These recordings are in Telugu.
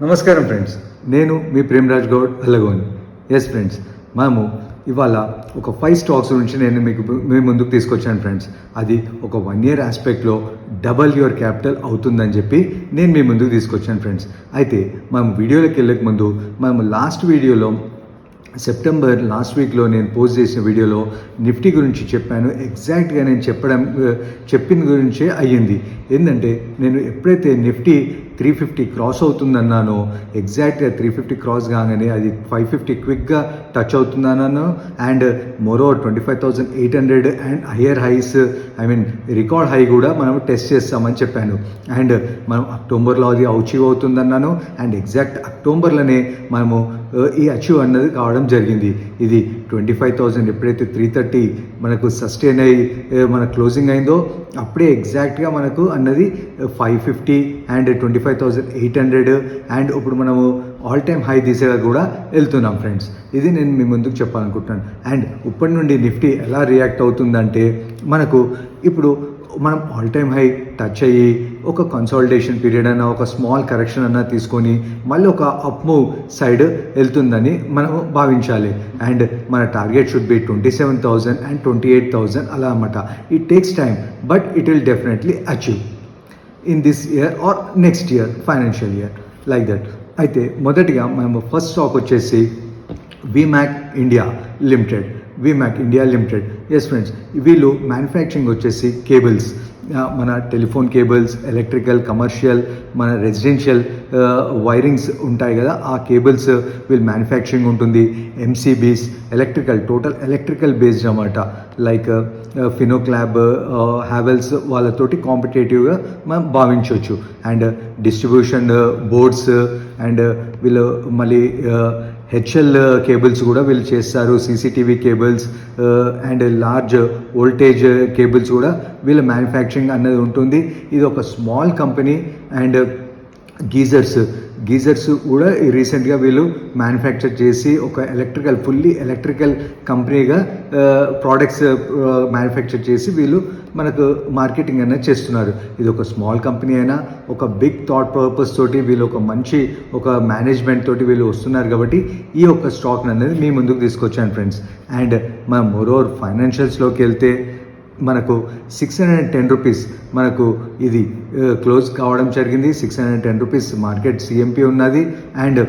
నమస్కారం ఫ్రెండ్స్, నేను మీ ప్రేమరాజ్ గౌడ్ అల్లగోని. ఎస్ ఫ్రెండ్స్, మేము ఇవాళ ఒక 5 స్టాక్స్ గురించి నేను మీ ముందుకు తీసుకొచ్చాను ఫ్రెండ్స్. అది ఒక 1 year ఆస్పెక్ట్లో డబల్ యువర్ క్యాపిటల్ అవుతుందని చెప్పి నేను మీ ముందుకు తీసుకొచ్చాను ఫ్రెండ్స్. అయితే మనం వీడియోలోకి వెళ్ళక ముందు మేము లాస్ట్ వీడియోలో సెప్టెంబర్ లాస్ట్ వీక్లో నేను పోస్ట్ చేసిన వీడియోలో నిఫ్టీ గురించి చెప్పాను. ఎగ్జాక్ట్గా నేను చెప్పిన గురించే అయ్యింది. ఏంటంటే నేను ఎప్పుడైతే నిఫ్టీ 350 క్రాస్ అవుతుందన్నానో ఎగ్జాక్ట్గా 350 క్రాస్ కాగానే అది 550 క్విక్గా టచ్ అవుతుందన్నాను. And moreover 25,800 and higher highs record high కూడా మనం టెస్ట్ చేస్తామని చెప్పాను. అండ్ మనం అక్టోబర్లో అది అచీవ్ అవుతుందన్నాను. అండ్ ఎగ్జాక్ట్ అక్టోబర్లోనే మనము ఈ అచీవ్ అన్నది కావడం జరిగింది. ఇది 25,000 ఎప్పుడైతే 330 మనకు సస్టైన్ అయ్యి మన క్లోజింగ్ అయిందో అప్పుడే ఎగ్జాక్ట్గా మనకు అన్నది 550 అండ్ 25,800 అండ్ ఇప్పుడు మనము ఆల్ టైమ్ హై దిశగా కూడా వెళ్తున్నాం ఫ్రెండ్స్. ఇది నేను మీ ముందుకు చెప్పాలనుకుంటున్నాను. అండ్ ఇప్పటి నుండి నిఫ్టీ ఎలా రియాక్ట్ అవుతుందంటే మనకు ఇప్పుడు మనం ఆల్ టైమ్ హై టచ్ అయ్యి ఒక కన్సాలిడేషన్ పీరియడ్ అన్న ఒక స్మాల్ కరెక్షన్ అన్న తీసుకొని మళ్ళీ ఒక అప్ మూవ్ సైడ్ వెళ్తుందని మనం భావించాలి. అండ్ మన టార్గెట్ షుడ్ బి 27,000 అండ్ 28,000 అలా అన్నమాట. It takes time but it will definitely achieve in this year are next year financial year like that. అయితే మొదటిగా మేము ఫస్ట్ స్టాక్ వచ్చేసి విమాక్ ఇండియా లిమిటెడ్. ఎస్ ఫ్రెండ్స్, వీళ్ళు మ్యానుఫ్యాక్చరింగ్ వచ్చేసి కేబుల్స్, మన టెలిఫోన్ కేబుల్స్, ఎలక్ట్రికల్, కమర్షియల్, మన రెసిడెన్షియల్ వైరింగ్స్ ఉంటాయి కదా, ఆ కేబుల్స్ వీళ్ళు మ్యానుఫ్యాక్చరింగ్ ఉంటుంది. MCBs, electrical, total electrical based అన్నమాట. లైక్ ఫినోక్లాబ్, హ్యావెల్స్ వాళ్ళతోటి కాంపిటేటివ్గా మనం భావించవచ్చు. అండ్ డిస్ట్రిబ్యూషన్ బోర్డ్స్ అండ్ వీళ్ళు మళ్ళీ హెచ్ఎల్ కేబుల్స్ కూడా వీళ్ళు చేస్తారు. CCTV cables and large voltage cables కూడా వీళ్ళ మ్యానుఫ్యాక్చరింగ్ అన్నది ఉంటుంది. ఇది ఒక స్మాల్ కంపెనీ. అండ్ గీజర్స్ కూడా రీసెంట్గా వీళ్ళు మ్యానుఫ్యాక్చర్ చేసి ఒక ఫుల్లీ ఎలక్ట్రికల్ కంపెనీగా ప్రోడక్ట్స్ మ్యానుఫ్యాక్చర్ చేసి వీళ్ళు మనకు మార్కెటింగ్ అనేది చేస్తున్నారు. ఇది ఒక స్మాల్ కంపెనీ అయినా ఒక బిగ్ థాట్ పర్పస్ తోటి వీళ్ళు ఒక మేనేజ్మెంట్ తోటి వీళ్ళు వస్తున్నారు కాబట్టి ఈ యొక్క స్టాక్ అనేది మీ ముందుకు తీసుకొచ్చాను ఫ్రెండ్స్. అండ్ మనం మోరోవర్ ఫైనాన్షియల్స్లోకి వెళ్తే మనకు 610 రూపీస్ మనకు ఇది క్లోజ్ కావడం జరిగింది. 610 రూపీస్ మార్కెట్ సిఎంపి ఉన్నది. అండ్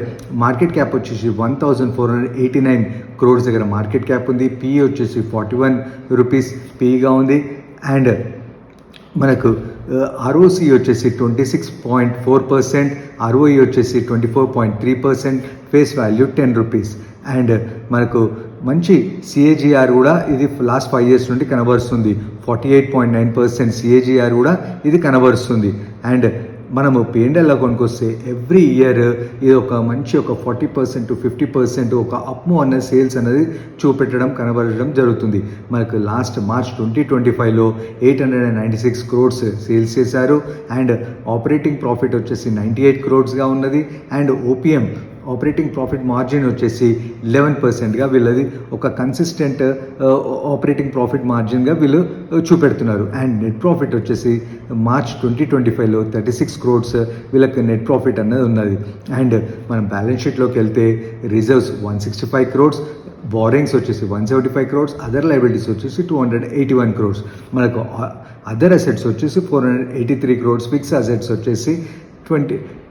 మార్కెట్ క్యాప్ వచ్చేసి 1,489 crores దగ్గర మార్కెట్ క్యాప్ ఉంది. పిఈ వచ్చేసి 41 రూపీస్ పిఈగా ఉంది. అండ్ మనకు ఆర్ఓసి వచ్చేసి 26.4%, ఆర్ఓఈ వచ్చేసి 24.3%, ఫేస్ వాల్యూ 10 రూపీస్. అండ్ మనకు మంచి సిఏజిఆర్ కూడా ఇది లాస్ట్ 5 years నుండి కనబరుస్తుంది. 48.9% సిఏజిఆర్ కూడా ఇది కనబరుస్తుంది. అండ్ మనము P&L కొనుక్కొస్తే ఎవ్రీ ఇయర్ ఇది ఒక మంచి ఒక 40% to 50% ఒక అప్ము అన్న సేల్స్ అనేది కనబడడం జరుగుతుంది. మనకు లాస్ట్ మార్చ్ 2025లో 896 crores సేల్స్ చేశారు. అండ్ ఆపరేటింగ్ ప్రాఫిట్ వచ్చేసి 98 crores ఉన్నది. అండ్ ఆపరేటింగ్ ప్రాఫిట్ మార్జిన్ వచ్చేసి 11%గా వీళ్ళది ఒక కన్సిస్టెంట్ ఆపరేటింగ్ ప్రాఫిట్ మార్జిన్గా వీళ్ళు చూపెడుతున్నారు. అండ్ నెట్ ప్రాఫిట్ వచ్చేసి మార్చ్ 2025లో 36 crores వీళ్ళకి నెట్ ప్రాఫిట్ అన్నది ఉన్నది. అండ్ మనం బ్యాలెన్స్ షీట్లోకి వెళ్తే రిజర్వ్స్ 165 crores, బారోయింగ్స్ వచ్చేసి 175 crores, అదర్ లయబిలిటీస్ వచ్చేసి 281 crores, మనకు అదర్ అసెట్స్ వచ్చేసి 483 crores, ఫిక్స్ అసెట్స్ వచ్చేసి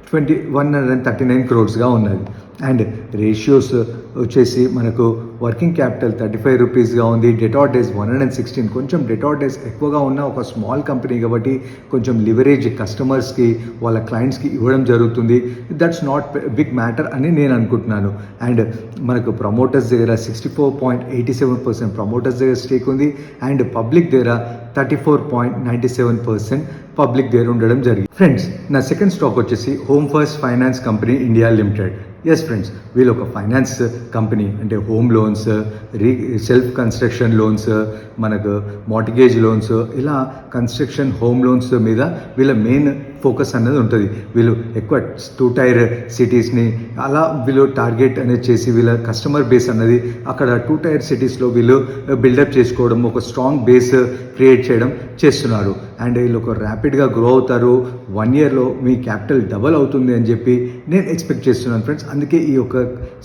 139 crores ఉన్నది. అండ్ రేషియోస్ వచ్చేసి మనకు వర్కింగ్ క్యాపిటల్ 35 రూపీస్గా ఉంది. డెటార్ డేస్ 116, కొంచెం డెటార్ డేస్ ఎక్కువగా ఉన్న ఒక స్మాల్ కంపెనీ కాబట్టి కొంచెం లివరేజ్ కస్టమర్స్కి వాళ్ళ క్లయింట్స్కి ఇవ్వడం జరుగుతుంది. దట్స్ నాట్ బిగ్ మ్యాటర్ అని నేను అనుకుంటున్నాను. అండ్ మనకు ప్రమోటర్స్ దగ్గర 64.87% ప్రమోటర్స్ దగ్గర స్టేక్ ఉంది. అండ్ పబ్లిక్ దగ్గర 34.97% పబ్లిక్ దగ్గర ఉండడం జరిగింది. ఫ్రెండ్స్, నా సెకండ్ స్టాక్ వచ్చేసి home first finance company India limited. Yes friends, వీళ్ళు ఒక ఫైనాన్స్ కంపెనీ, అంటే home loans, self construction loans, మనకు మార్టిగేజ్ లోన్స్, ఇలా కన్స్ట్రక్షన్ హోమ్ లోన్స్ మీద వీళ్ళ మెయిన్ ఫోకస్ అనేది ఉంటుంది. వీళ్ళు ఎక్కువ 2 టైర్ సిటీస్ని అలా వీళ్ళు టార్గెట్ అనేది చేసి వీళ్ళ కస్టమర్ బేస్ అన్నది అక్కడ 2 టైర్ సిటీస్లో వీళ్ళు బిల్డప్ చేసుకోవడం, ఒక స్ట్రాంగ్ బేస్ క్రియేట్ చేయడం చేస్తున్నారు. అండ్ వీళ్ళు ఒక ర్యాపిడ్గా గ్రో అవుతారు. 1 ఇయర్లో మీ క్యాపిటల్ డబల్ అవుతుంది అని చెప్పి నేను ఎక్స్పెక్ట్ చేస్తున్నాను ఫ్రెండ్స్. అందుకే ఈ యొక్క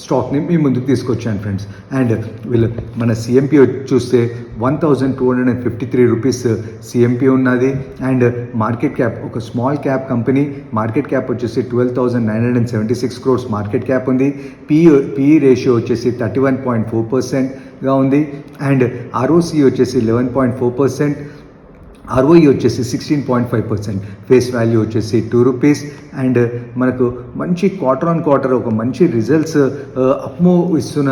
స్టాక్ని మీ ముందుకు తీసుకొచ్చాను ఫ్రెండ్స్. అండ్ వీళ్ళు మన సిఎంపి చూస్తే 1253 రూపీస్ సిఎంపి ఉన్నది. అండ్ మార్కెట్ క్యాప్, ఒక small cap company, market cap వచ్చేసి 12,976 crores మార్కెట్ క్యాప్ ఉంది. పిఈ రేషియో వచ్చేసి 31.4%గా ఉంది. అండ్ ఆర్ఓసి వచ్చేసి 11.4%, ఆర్ఓఈ వచ్చేసి 16.5%, ఫేస్ వాల్యూ వచ్చేసి 2 రూపీస్. అండ్ మనకు మంచి క్వార్టర్ ఆన్ క్వార్టర్ ఒక మంచి రిజల్ట్స్ అప్మూవ్ ఇస్తున్న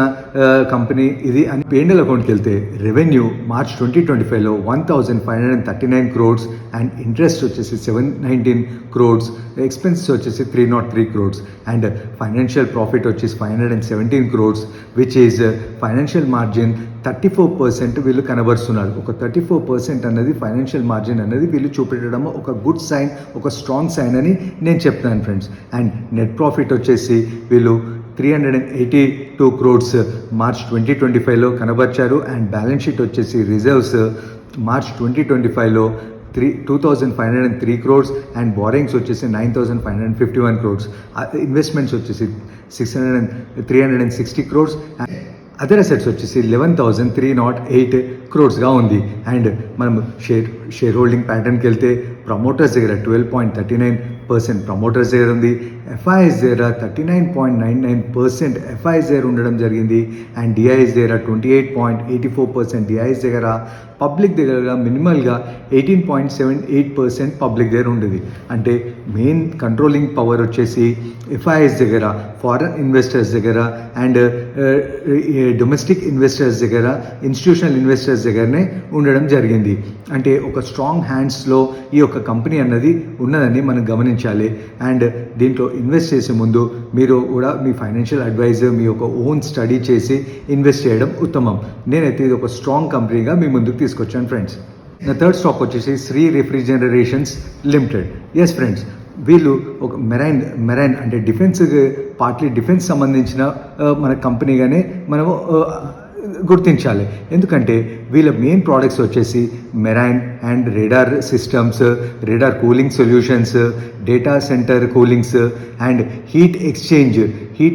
కంపెనీ ఇది. అని P&L అకౌంట్కి వెళ్తే రెవెన్యూ మార్చ్ 2025లో 1,539 crores అండ్ ఇంట్రెస్ట్ వచ్చేసి 719 crores, ఎక్స్పెన్సెస్ వచ్చేసి 303 crores అండ్ ఫైనాన్షియల్ ప్రాఫిట్ వచ్చేసి 517 crores, which is financial margin 34% వీళ్ళు కనబరుస్తున్నారు. ఒక 34% అన్నది ఫైనాన్షియల్ మార్జిన్ అనేది వీళ్ళు చూపెట్టడం ఒక గుడ్ సైన్, ఒక స్ట్రాంగ్ సైన్ అని నేను చెప్తాను ఫ్రెండ్స్. అండ్ నెట్ ప్రాఫిట్ వచ్చేసి వీళ్ళు 382 crores మార్చ్ 2025లో కనబర్చారు. అండ్ బ్యాలెన్స్ షీట్ వచ్చేసి రిజర్వ్స్ మార్చ్ 2025లో 2,503 crores అండ్ బారింగ్స్ వచ్చేసి 9,551 crores, ఇన్వెస్ట్మెంట్స్ వచ్చేసి 360 crores, అదర్ అసెట్స్ వచ్చేసి 11,308 crores ఉంది. అండ్ మనం షేర్ హోల్డింగ్ ప్యాటర్న్కి వెళ్తే ప్రమోటర్స్ దగ్గర 12.39% ప్రమోటర్స్ దగ్గర ఉంది. ఎఫ్ఐఎస్ దగ్గర 39.99% ఎఫ్ఐఎస్ దగ్గర ఉండడం జరిగింది. అండ్ డిఐఎస్ దగ్గర 28.84% డిఐఎస్ దగ్గర, పబ్లిక్ దగ్గర మినిమల్గా 18.78% పబ్లిక్ దగ్గర ఉండేది. అంటే మెయిన్ కంట్రోలింగ్ పవర్ వచ్చేసి ఎఫ్ఐఎస్ దగ్గర, ఫారెన్ ఇన్వెస్టర్స్ దగ్గర అండ్ డొమెస్టిక్ ఇన్వెస్టర్స్ దగ్గర, ఇన్స్టిట్యూషనల్ ఇన్వెస్టర్స్ దగ్గరనే ఉండడం జరిగింది. అంటే ఒక స్ట్రాంగ్ హ్యాండ్స్లో ఈ యొక్క కంపెనీ అన్నది ఉన్నదని మనం గమనించాలి. అండ్ దీంట్లో ఇన్వెస్ట్ చేసే ముందు మీరు కూడా మీ ఫైనాన్షియల్ అడ్వైజర్ మీ యొక్క ఓన్ స్టడీ చేసి ఇన్వెస్ట్ చేయడం ఉత్తమం. నేనైతే ఇది ఒక స్ట్రాంగ్ కంపెనీగా మీ ముందుకు తీసుకొచ్చాను ఫ్రెండ్స్. నా థర్డ్ స్టాక్ వచ్చేసి శ్రీ రిఫ్రిజరేషన్స్ లిమిటెడ్. ఎస్ ఫ్రెండ్స్, వీళ్ళు ఒక మెరైన్ అంటే పార్ట్లీ డిఫెన్స్ సంబంధించిన మన కంపెనీగానే మనము గుర్తించాలి. ఎందుకంటే వీళ్ళ మెయిన్ ప్రోడక్ట్స్ వచ్చేసి marine and radar systems, radar cooling solutions, data center coolings and heat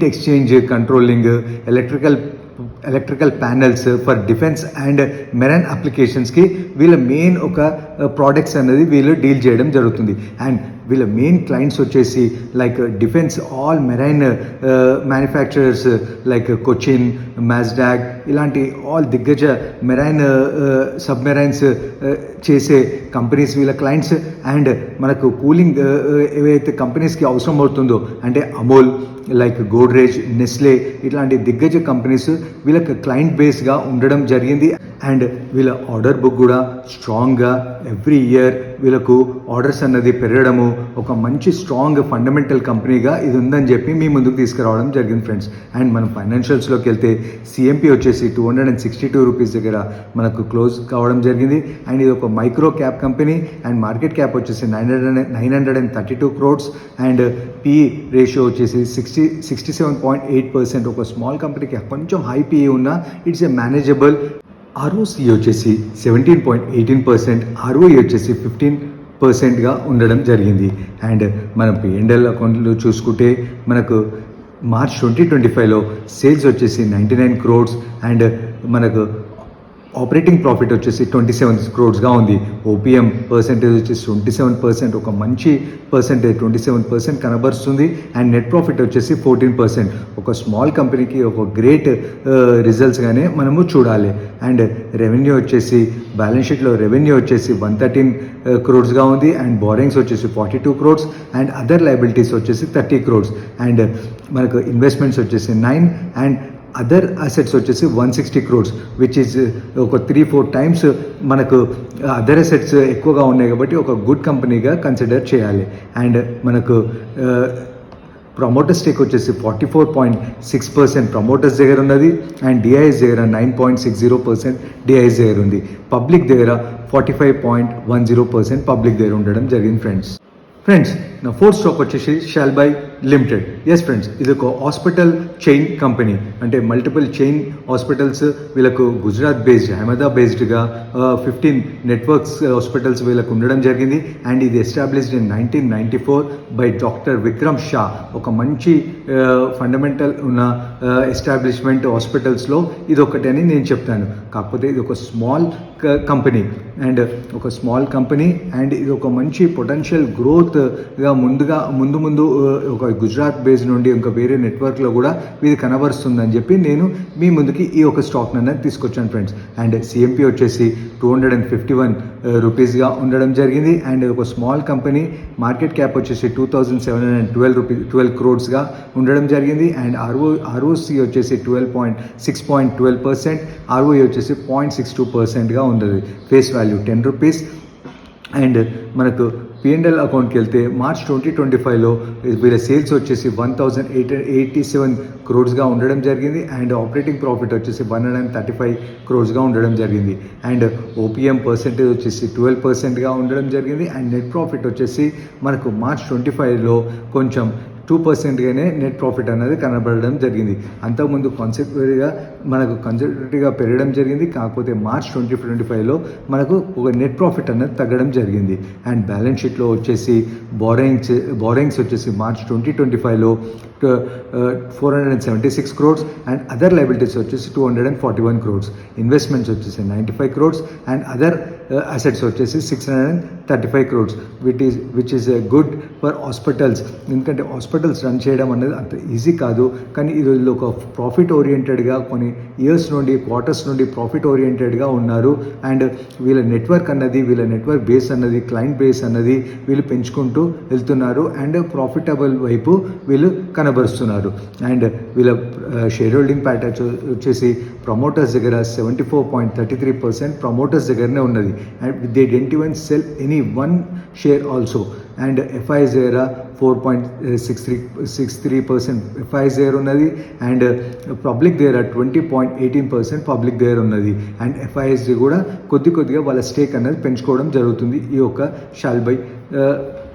exchange controlling, electrical panels for defence and marine అప్లికేషన్స్కి వీళ్ళ మెయిన్ ఒక ప్రోడక్ట్స్ అనేది వీళ్ళు డీల్ చేయడం జరుగుతుంది. అండ్ వీళ్ళ మెయిన్ క్లయింట్స్ వచ్చేసి like defence all marine manufacturers like Cochin, Mazdock ఇలాంటి ఆల్ దిగ్గజ మెరైన్ సబ్మెరైన్స్ చేసే కంపెనీస్ వీళ్ళ క్లయింట్స్. అండ్ మనకు కూలింగ్ ఏవైతే కంపెనీస్కి అవసరం అవుతుందో అంటే అమూల్, లైక్ గోడ్రేజ్, నెస్లే ఇట్లాంటి దిగ్గజ కంపెనీస్ వీళ్ళకి క్లయింట్ బేస్గా ఉండడం జరిగింది. అండ్ వీళ్ళ ఆర్డర్ బుక్ కూడా స్ట్రాంగ్గా ఎవ్రీ ఇయర్ వీళ్ళకు ఆర్డర్స్ అన్నది పెరగడము, ఒక మంచి స్ట్రాంగ్ ఫండమెంటల్ కంపెనీగా ఇది ఉందని చెప్పి మీ ముందుకు తీసుకురావడం జరిగింది ఫ్రెండ్స్. అండ్ మనం ఫైనాన్షియల్స్లోకి వెళ్తే సిఎంపి వచ్చేసి 262 రూపీస్ దగ్గర మనకు క్లోజ్ కావడం జరిగింది. అండ్ ఇది ఒక micro cap company and market cap వచ్చేసి 932 crores అండ్ పిఈ రేషియో వచ్చేసి 67.8%. ఒక స్మాల్ కంపెనీకి కొంచెం హై పిఈ ఉన్న ఇట్స్ ఏ మేనేజబుల్. ఆర్ఓసి వచ్చేసి 17.18%, ఆర్ఓఈ వచ్చేసి 15%గా ఉండడం జరిగింది. అండ్ మనం P&L అకౌంట్లు చూసుకుంటే మనకు మార్చ్ 2025లో సేల్స్ వచ్చేసి 99 crores అండ్ మనకు ఆపరేటింగ్ ప్రాఫిట్ వచ్చేసి 27 crores ఉంది. ఓపీఎం పర్సెంటేజ్ వచ్చేసి 27%, ఒక మంచి పర్సెంటేజ్ 27% కనబరుస్తుంది. అండ్ నెట్ ప్రాఫిట్ వచ్చేసి 14%. ఒక స్మాల్ కంపెనీకి ఒక గ్రేట్ రిజల్ట్స్గానే మనము చూడాలి. అండ్ రెవెన్యూ వచ్చేసి బ్యాలెన్స్ షీట్లో రెవెన్యూ వచ్చేసి 113 crores ఉంది. అండ్ బారింగ్స్ వచ్చేసి 42 crores అండ్ అదర్ లయబిలిటీస్ వచ్చేసి 30 crores అండ్ మనకు ఇన్వెస్ట్మెంట్స్ వచ్చేసి 9 అండ్ అదర్ అసెట్స్ వచ్చేసి 160 crores, విచ్ ఈజ్ ఒక 3-4 times మనకు అదర్ అసెట్స్ ఎక్కువగా ఉన్నాయి కాబట్టి ఒక గుడ్ కంపెనీగా కన్సిడర్ చేయాలి. అండ్ మనకు ప్రమోటర్ స్టేక్ వచ్చేసి 44.6% ప్రమోటర్స్ దగ్గర ఉన్నది. అండ్ డిఐఎస్ దగ్గర 9.60% డిఐఎస్ దగ్గర ఉంది. పబ్లిక్ దగ్గర 45.10% పబ్లిక్ దగ్గర ఉండడం జరిగింది ఫ్రెండ్స్. ఫ్రెండ్స్ నా ఫోర్త్ స్టాక్ వచ్చేసి షాల్బై లిమిటెడ్. ఎస్ ఫ్రెండ్స్, ఇది ఒక హాస్పిటల్ చైన్ కంపెనీ. అంటే మల్టిపుల్ చైన్ హాస్పిటల్స్ వీళ్ళకు గుజరాత్ బేస్డ్, అహ్మదాబాద్ బేస్డ్గా 15 నెట్వర్క్స్ హాస్పిటల్స్ వీళ్ళకు ఉండడం జరిగింది. అండ్ ఇది established in 1994 by doctor Vikram Shah. ఒక మంచి ఫండమెంటల్ ఉన్న ఎస్టాబ్లిష్మెంట్ హాస్పిటల్స్లో ఇది ఒకటి అని నేను చెప్తాను. కాకపోతే ఇది ఒక స్మాల్ కంపెనీ అండ్ ఇది ఒక మంచి పొటెన్షియల్ గ్రోత్గా ముందు ఒక గుజరాత్ బేస్ నుండి ఇంకా వేరే నెట్వర్క్లో కూడా ఇది కనబరుస్తుందని చెప్పి నేను మీ ముందుకి ఈ ఒక స్టాక్ అనేది తీసుకొచ్చాను ఫ్రెండ్స్. అండ్ సిఎంపి వచ్చేసి 251 రూపీస్గా ఉండడం జరిగింది. అండ్ ఒక స్మాల్ కంపెనీ, మార్కెట్ క్యాప్ వచ్చేసి 2712 క్రోడ్స్గా ఉండడం జరిగింది. అండ్ ఆర్ఓసి వచ్చేసి 6.12%, ఆర్ఓఈ వచ్చేసి 0.62%గా ఉండదు. Face value 10 rupees. అండ్ మనకు P&L అకౌంట్కి వెళ్తే మార్చ్ 2025లో వీళ్ళ సేల్స్ వచ్చేసి 1887 క్రోడ్స్గా ఉండడం జరిగింది. అండ్ ఆపరేటింగ్ ప్రాఫిట్ వచ్చేసి 135 క్రోడ్స్గా ఉండడం జరిగింది. అండ్ ఓపీఎం పర్సెంటేజ్ వచ్చేసి 12%గా ఉండడం జరిగింది. అండ్ నెట్ ప్రాఫిట్ వచ్చేసి మనకు మార్చ్ 25లో కొంచెం 2%గానే నెట్ ప్రాఫిట్ అనేది కనబడడం జరిగింది. అంతకుముందు కన్సర్వేటివ్గా పెరగడం జరిగింది. కాకపోతే మార్చ్ 2025లో మనకు ఒక నెట్ ప్రాఫిట్ అనేది తగ్గడం జరిగింది. అండ్ బ్యాలెన్స్ షీట్లో వచ్చేసి బారోయింగ్స్ వచ్చేసి మార్చ్ 2025లో 476 crores అండ్ అదర్ లయబిలిటీస్ వచ్చేసి 241 crores. ఇన్వెస్ట్మెంట్స్ వచ్చేసి 95 crores అండ్ అదర్ అసెట్స్ వచ్చేసి 635 crores, which is good for hospitals. ఎందుకంటే హాస్పిటల్స్ రన్ చేయడం అనేది అంత ఈజీ కాదు. కానీ ఈరోజు ఒక ప్రాఫిట్ ఓరియంటెడ్గా కొన్ని ఇయర్స్ నుండి, క్వార్టర్స్ నుండి ప్రాఫిట్ ఓరియంటెడ్గా ఉన్నారు. అండ్ వీళ్ళ నెట్వర్క్ బేస్ అన్నది, క్లయింట్ బేస్ అన్నది వీళ్ళు పెంచుకుంటూ వెళ్తున్నారు. అండ్ ప్రాఫిటబుల్ వైపు వీళ్ళు కనబరుస్తున్నారు. అండ్ వీళ్ళ షేర్ హోల్డింగ్ ప్యాటర్న్ వచ్చేసి ప్రమోటర్స్ దగ్గర 74.33% ప్రమోటర్స్ దగ్గరనే ఉన్నది. And they don't even sell any one share also. And FIs దగ్గర 4.63% ఎఫ్ఐఎస్ దగ్గర ఉన్నది. అండ్ పబ్లిక్ దగ్గర 20.18% పబ్లిక్ దగ్గర ఉన్నది. అండ్ ఎఫ్ఐఎస్ కూడా కొద్దిగా వాళ్ళ స్టేక్ అనేది పెంచుకోవడం జరుగుతుంది ఈ యొక్క షాల్బై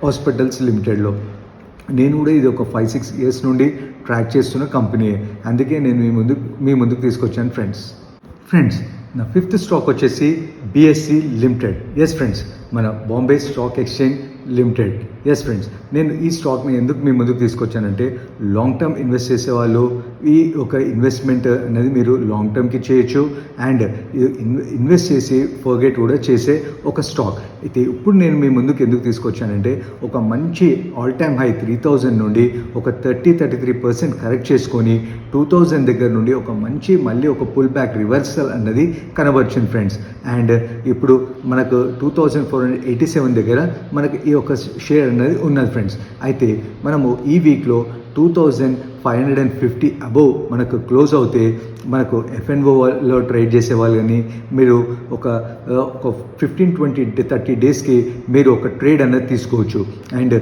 హాస్పిటల్స్ లిమిటెడ్లో. నేను కూడా ఇది ఒక 5-6 ఇయర్స్ నుండి ట్రాక్ చేస్తున్న కంపెనీ. అందుకే నేను మీ ముందుకు తీసుకొచ్చాను ఫ్రెండ్స్. నా ఫిఫ్త్ స్టాక్ వచ్చేసి బిఎస్సి లిమిటెడ్. ఎస్ ఫ్రెండ్స్, మన Bombay stock exchange limited. Yes friends, నేను ఈ స్టాక్ని ఎందుకు మీ ముందుకు తీసుకొచ్చానంటే, లాంగ్ టర్మ్ ఇన్వెస్ట్ చేసేవాళ్ళు ఈ ఒక ఇన్వెస్ట్మెంట్ అనేది మీరు లాంగ్ టర్మ్కి చేయొచ్చు. అండ్ ఇన్వెస్ట్ చేసి ఫర్గెట్ కూడా చేసే ఒక స్టాక్. అయితే ఇప్పుడు నేను మీ ముందుకు ఎందుకు తీసుకొచ్చానంటే, ఒక మంచి ఆల్ టైమ్ హై 3000 నుండి ఒక 33% కరెక్ట్ చేసుకొని 2000 దగ్గర నుండి ఒక మంచి మళ్ళీ ఒక పుల్ బ్యాక్ రివర్సల్ అన్నది కనబరిచింది ఫ్రెండ్స్. అండ్ ఇప్పుడు మనకు 2487 దగ్గర మనకు ఈ యొక్క షేర్ అనేది ఉన్నది ఫ్రెండ్స్. అయితే మనము ఈ వీక్లో 2550 అబోవ్ మనకు క్లోజ్ అవుతే మనకు FNOలో ట్రేడ్ చేసేవాళ్ళు కానీ మీరు ఒక 15-20-30 డేస్కి మీరు ఒక ట్రేడ్ అనేది తీసుకోవచ్చు. అండ్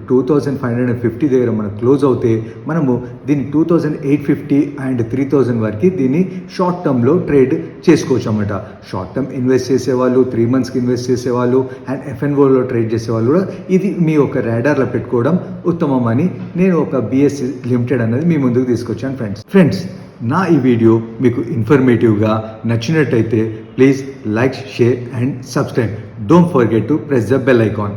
2550 దగ్గర మనకు క్లోజ్ అవుతే మనము దీన్ని 2850 అండ్ 3000 వరకు దీన్ని షార్ట్ టర్మ్లో ట్రేడ్ చేసుకోవచ్చు అన్నమాట. షార్ట్ టర్మ్ ఇన్వెస్ట్ చేసేవాళ్ళు, 3 monthsకి ఇన్వెస్ట్ చేసేవాళ్ళు అండ్ FNOలో ట్రేడ్ చేసేవాళ్ళు కూడా ఇది మీ ఒక రాడార్లో పెట్టుకోవడం ఉత్తమం అని నేను ఒక బిఎస్సి లిమిటెడ్ అనేది మీ ముందుకు తీసుకొచ్చాను ఫ్రెండ్స్. నా ఈ వీడియో మీకు ఇన్ఫర్మేటివ్గా నచ్చినట్టయితే please like, share and subscribe. Don't forget to press the bell icon.